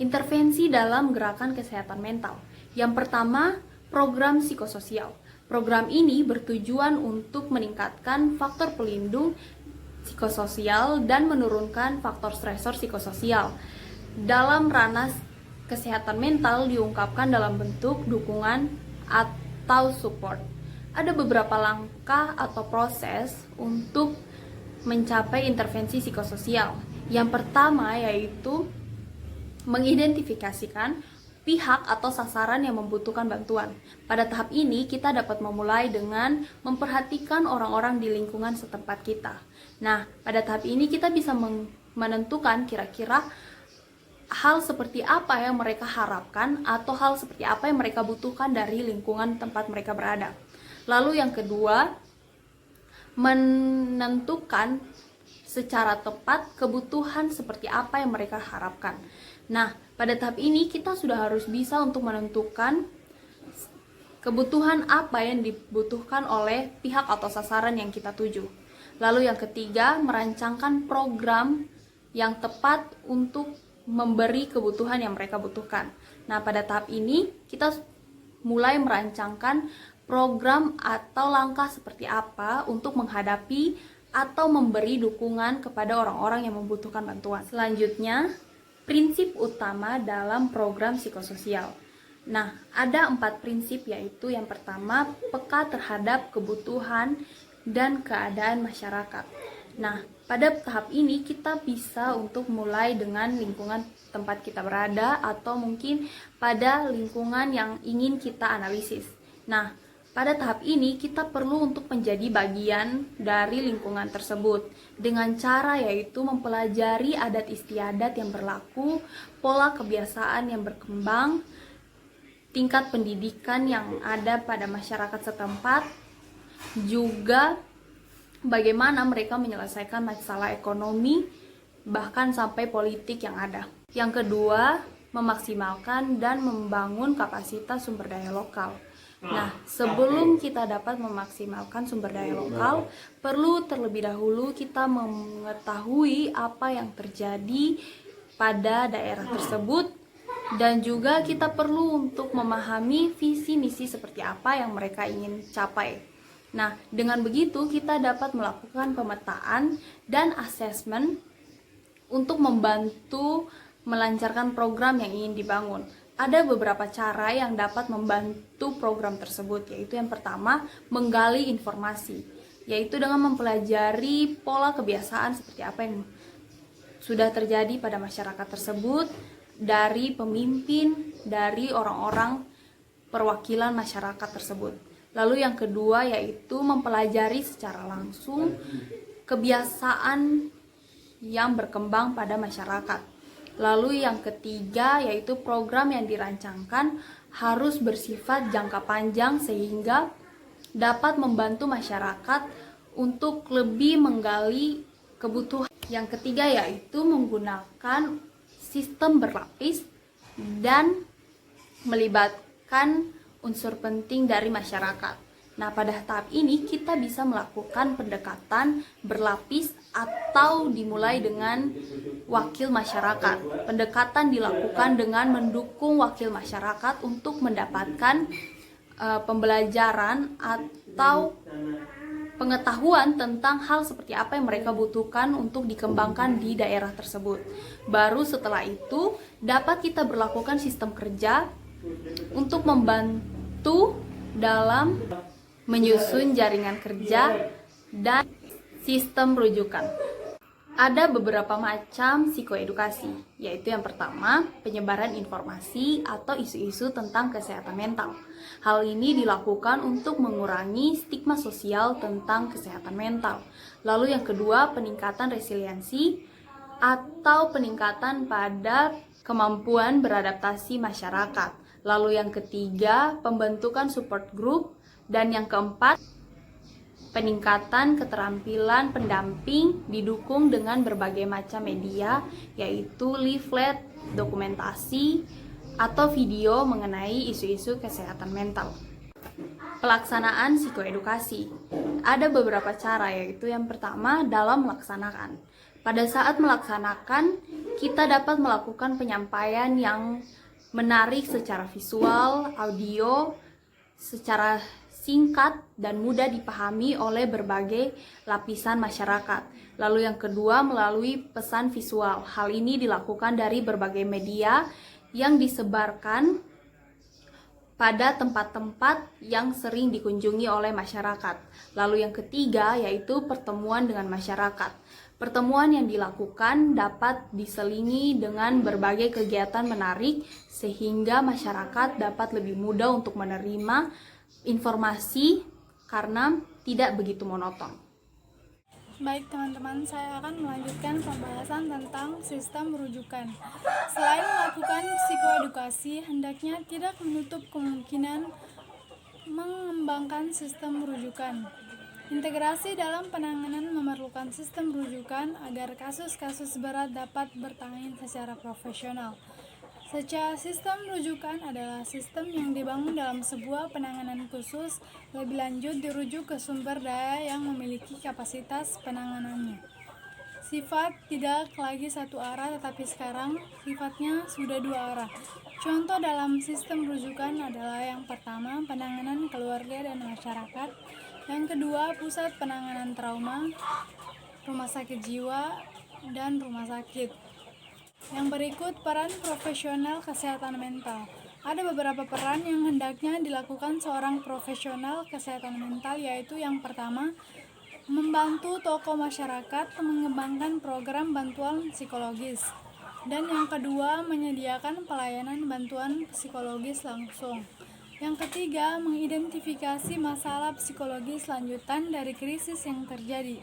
Intervensi dalam gerakan kesehatan mental. Yang pertama, program psikososial. Program ini bertujuan untuk meningkatkan faktor pelindung psikososial dan menurunkan faktor stresor psikososial. Dalam ranah kesehatan mental diungkapkan dalam bentuk dukungan atau support. Ada beberapa langkah atau proses untuk mencapai intervensi psikososial. Yang pertama yaitu mengidentifikasikan pihak atau sasaran yang membutuhkan bantuan. Pada tahap ini, kita dapat memulai dengan memperhatikan orang-orang di lingkungan setempat kita. Nah, pada tahap ini kita bisa menentukan kira-kira hal seperti apa yang mereka harapkan atau hal seperti apa yang mereka butuhkan dari lingkungan tempat mereka berada. Lalu yang kedua, menentukan secara tepat kebutuhan seperti apa yang mereka harapkan. Nah, pada tahap ini kita sudah harus bisa untuk menentukan kebutuhan apa yang dibutuhkan oleh pihak atau sasaran yang kita tuju. Lalu yang ketiga, merancangkan program yang tepat untuk memberi kebutuhan yang mereka butuhkan. Nah, pada tahap ini kita mulai merancangkan program atau langkah seperti apa untuk menghadapi atau memberi dukungan kepada orang-orang yang membutuhkan bantuan. Selanjutnya, prinsip utama dalam program psikososial. Nah, ada 4 prinsip, yaitu yang pertama, peka terhadap kebutuhan dan keadaan masyarakat. Nah, pada tahap ini kita bisa untuk mulai dengan lingkungan tempat kita berada atau mungkin pada lingkungan yang ingin kita analisis. Nah, pada tahap ini kita perlu untuk menjadi bagian dari lingkungan tersebut dengan cara yaitu mempelajari adat istiadat yang berlaku, pola kebiasaan yang berkembang, tingkat pendidikan yang ada pada masyarakat setempat, juga bagaimana mereka menyelesaikan masalah ekonomi, bahkan sampai politik yang ada. Yang kedua, memaksimalkan dan membangun kapasitas sumber daya lokal. Nah, sebelum kita dapat memaksimalkan sumber daya lokal, perlu terlebih dahulu kita mengetahui apa yang terjadi pada daerah tersebut, dan juga kita perlu untuk memahami visi misi seperti apa yang mereka ingin capai. Nah, dengan begitu kita dapat melakukan pemetaan dan asesmen untuk membantu melancarkan program yang ingin dibangun. Ada beberapa cara yang dapat membantu program tersebut, yaitu yang pertama, menggali informasi, yaitu dengan mempelajari pola kebiasaan seperti apa yang sudah terjadi pada masyarakat tersebut, dari pemimpin, dari orang-orang perwakilan masyarakat tersebut. Lalu yang kedua yaitu mempelajari secara langsung kebiasaan yang berkembang pada masyarakat. Lalu yang ketiga yaitu program yang dirancangkan harus bersifat jangka panjang sehingga dapat membantu masyarakat untuk lebih menggali kebutuhan. Yang ketiga yaitu menggunakan sistem berlapis dan melibatkan unsur penting dari masyarakat. Nah, pada tahap ini kita bisa melakukan pendekatan berlapis atau dimulai dengan wakil masyarakat. Pendekatan dilakukan dengan mendukung wakil masyarakat untuk mendapatkan pembelajaran atau pengetahuan tentang hal seperti apa yang mereka butuhkan untuk dikembangkan di daerah tersebut. Baru setelah itu dapat kita berlakukan sistem kerja untuk membantu dalam menyusun jaringan kerja dan sistem rujukan. Ada beberapa macam psikoedukasi, yaitu yang pertama, penyebaran informasi atau isu-isu tentang kesehatan mental. Hal ini dilakukan untuk mengurangi stigma sosial tentang kesehatan mental. Lalu yang kedua, peningkatan resiliensi atau peningkatan pada kemampuan beradaptasi masyarakat. Lalu yang ketiga, pembentukan support group. Dan yang keempat, peningkatan keterampilan pendamping didukung dengan berbagai macam media, yaitu leaflet, dokumentasi, atau video mengenai isu-isu kesehatan mental. Pelaksanaan psikoedukasi. Ada beberapa cara, yaitu yang pertama dalam melaksanakan. Pada saat melaksanakan, kita dapat melakukan penyampaian yang menarik secara visual, audio, secara singkat dan mudah dipahami oleh berbagai lapisan masyarakat. Lalu yang kedua, melalui pesan visual. Hal ini dilakukan dari berbagai media yang disebarkan pada tempat-tempat yang sering dikunjungi oleh masyarakat. Lalu yang ketiga, yaitu pertemuan dengan masyarakat. Pertemuan yang dilakukan dapat diselingi dengan berbagai kegiatan menarik sehingga masyarakat dapat lebih mudah untuk menerima informasi karena tidak begitu monoton. Baik teman-teman, saya akan melanjutkan pembahasan tentang sistem rujukan. Selain melakukan psikoedukasi, hendaknya tidak menutup kemungkinan mengembangkan sistem rujukan. Integrasi dalam penanganan memerlukan sistem rujukan agar kasus-kasus berat dapat bertangani secara profesional. Secara sistem rujukan adalah sistem yang dibangun dalam sebuah penanganan khusus, lebih lanjut dirujuk ke sumber daya yang memiliki kapasitas penanganannya. Sifat tidak lagi satu arah, tetapi sekarang sifatnya sudah dua arah. Contoh dalam sistem rujukan adalah yang pertama, penanganan keluarga dan masyarakat. Yang kedua, pusat penanganan trauma, rumah sakit jiwa, dan rumah sakit. Yang berikut, peran profesional kesehatan mental. Ada beberapa peran yang hendaknya dilakukan seorang profesional kesehatan mental, yaitu yang pertama, membantu tokoh masyarakat mengembangkan program bantuan psikologis. Dan yang kedua, menyediakan pelayanan bantuan psikologis langsung. Yang ketiga, mengidentifikasi masalah psikologis lanjutan dari krisis yang terjadi.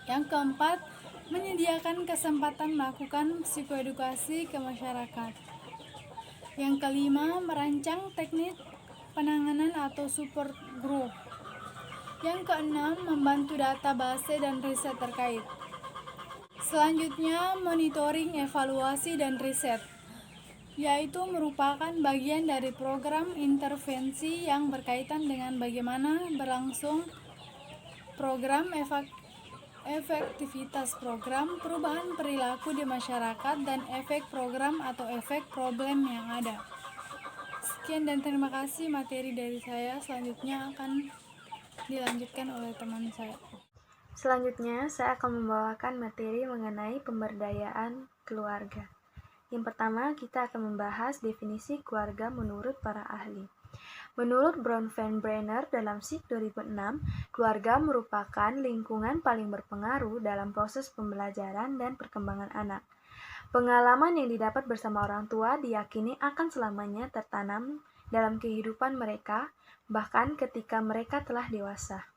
Yang keempat, menyediakan kesempatan melakukan psikoedukasi ke masyarakat. Yang kelima, merancang teknik penanganan atau support group. Yang keenam, membantu database dan riset terkait. Selanjutnya, monitoring, evaluasi, dan riset, yaitu merupakan bagian dari program intervensi yang berkaitan dengan bagaimana berlangsung program, efektivitas program, perubahan perilaku di masyarakat, dan efek program atau efek problem yang ada. Sekian dan terima kasih materi dari saya. Selanjutnya akan dilanjutkan oleh teman saya. Selanjutnya, saya akan membawakan materi mengenai pemberdayaan keluarga. Yang pertama, kita akan membahas definisi keluarga menurut para ahli. Menurut Brown Van Brenner dalam SIG 2006, keluarga merupakan lingkungan paling berpengaruh dalam proses pembelajaran dan perkembangan anak. Pengalaman yang didapat bersama orang tua diyakini akan selamanya tertanam dalam kehidupan mereka, bahkan ketika mereka telah dewasa.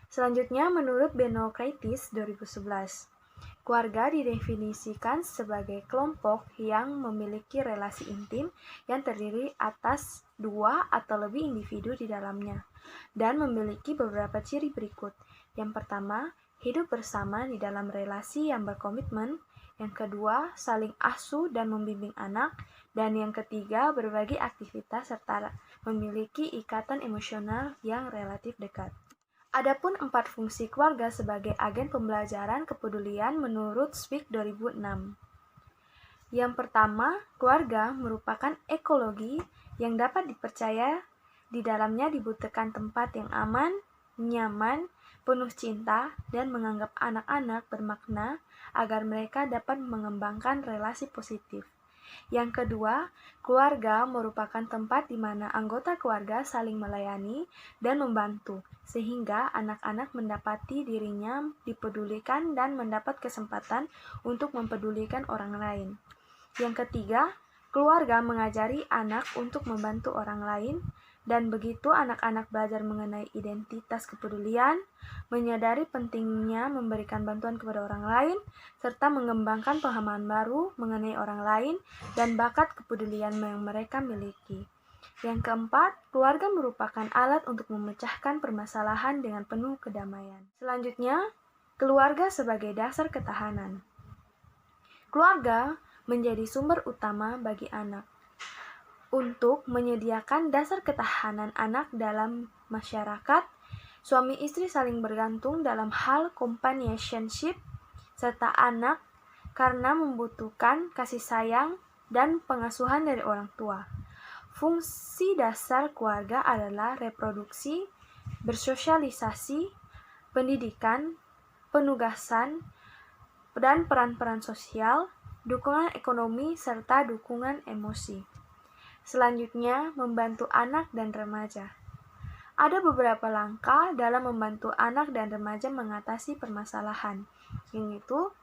Selanjutnya, menurut Benokraitis 2011, keluarga didefinisikan sebagai kelompok yang memiliki relasi intim yang terdiri atas dua atau lebih individu di dalamnya dan memiliki beberapa ciri berikut. Yang pertama, hidup bersama di dalam relasi yang berkomitmen. Yang kedua, saling asuh dan membimbing anak. Dan yang ketiga, berbagi aktivitas serta memiliki ikatan emosional yang relatif dekat. Adapun 4 fungsi keluarga sebagai agen pembelajaran kepedulian menurut SWIG 2006. Yang pertama, keluarga merupakan ekologi yang dapat dipercaya. Di dalamnya dibutuhkan tempat yang aman, nyaman, penuh cinta, dan menganggap anak-anak bermakna agar mereka dapat mengembangkan relasi positif. Yang kedua, keluarga merupakan tempat di mana anggota keluarga saling melayani dan membantu, sehingga anak-anak mendapati dirinya dipedulikan dan mendapat kesempatan untuk mempedulikan orang lain. Yang ketiga, keluarga mengajari anak untuk membantu orang lain, dan begitu anak-anak belajar mengenai identitas kepedulian, menyadari pentingnya memberikan bantuan kepada orang lain, serta mengembangkan pemahaman baru mengenai orang lain dan bakat kepedulian yang mereka miliki. Yang keempat, keluarga merupakan alat untuk memecahkan permasalahan dengan penuh kedamaian. Selanjutnya, keluarga sebagai dasar ketahanan. Keluarga menjadi sumber utama bagi anak untuk menyediakan dasar ketahanan anak dalam masyarakat. Suami istri saling bergantung dalam hal companionship serta anak karena membutuhkan kasih sayang dan pengasuhan dari orang tua. Fungsi dasar keluarga adalah reproduksi, bersosialisasi, pendidikan, penugasan, dan peran-peran sosial, dukungan ekonomi, serta dukungan emosi. Selanjutnya, membantu anak dan remaja. Ada beberapa langkah dalam membantu anak dan remaja mengatasi permasalahan, yaitu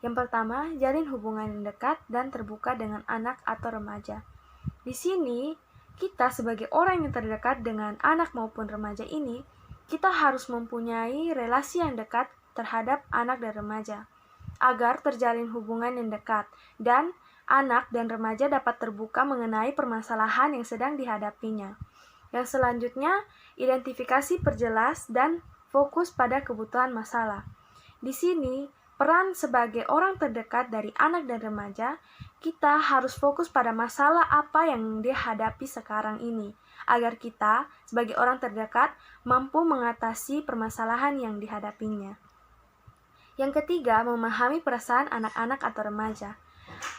yang pertama, jalin hubungan yang dekat dan terbuka dengan anak atau remaja. Di sini, kita sebagai orang yang terdekat dengan anak maupun remaja ini, kita harus mempunyai relasi yang dekat terhadap anak dan remaja, agar terjalin hubungan yang dekat, dan anak dan remaja dapat terbuka mengenai permasalahan yang sedang dihadapinya. Yang selanjutnya, identifikasi perjelas dan fokus pada kebutuhan masalah. Di sini, peran sebagai orang terdekat dari anak dan remaja, kita harus fokus pada masalah apa yang dia hadapi sekarang ini, agar kita sebagai orang terdekat mampu mengatasi permasalahan yang dihadapinya. Yang ketiga, memahami perasaan anak-anak atau remaja.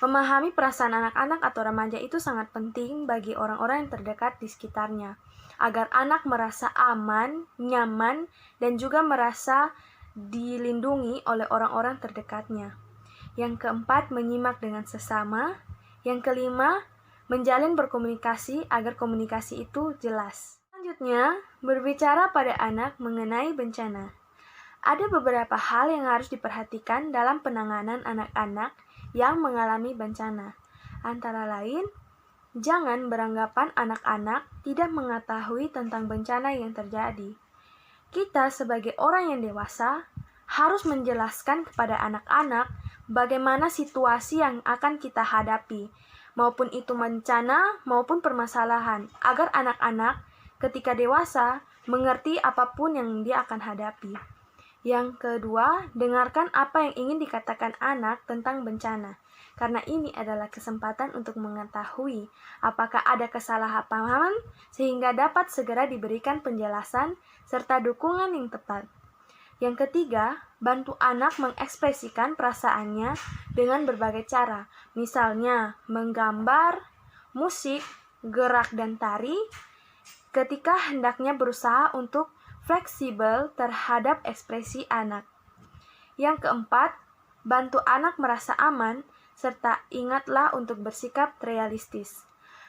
Memahami perasaan anak-anak atau remaja itu sangat penting bagi orang-orang yang terdekat di sekitarnya, agar anak merasa aman, nyaman, dan juga merasa dilindungi oleh orang-orang terdekatnya. Yang keempat, menyimak dengan sesama. Yang kelima, menjalin berkomunikasi agar komunikasi itu jelas. Selanjutnya, berbicara pada anak mengenai bencana. Ada beberapa hal yang harus diperhatikan dalam penanganan anak-anak yang mengalami bencana. Antara lain, jangan beranggapan anak-anak tidak mengetahui tentang bencana yang terjadi. Kita sebagai orang yang dewasa harus menjelaskan kepada anak-anak bagaimana situasi yang akan kita hadapi, maupun itu bencana maupun permasalahan, agar anak-anak ketika dewasa mengerti apapun yang dia akan hadapi. Yang kedua, dengarkan apa yang ingin dikatakan anak tentang bencana, karena ini adalah kesempatan untuk mengetahui apakah ada kesalahpahaman sehingga dapat segera diberikan penjelasan serta dukungan yang tepat. Yang ketiga, bantu anak mengekspresikan perasaannya dengan berbagai cara, misalnya menggambar, musik, gerak dan tari, ketika hendaknya berusaha untuk fleksibel terhadap ekspresi anak. Yang keempat, bantu anak merasa aman, serta ingatlah untuk bersikap realistis.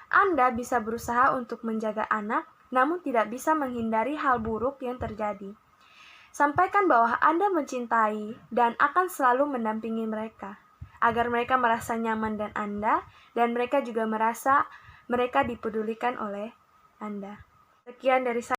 Anda bisa berusaha untuk menjaga anak, namun tidak bisa menghindari hal buruk yang terjadi. Sampaikan bahwa Anda mencintai dan akan selalu mendampingi mereka, agar mereka merasa nyaman dengan Anda, dan mereka juga merasa mereka dipedulikan oleh Anda. Sekian dari saya.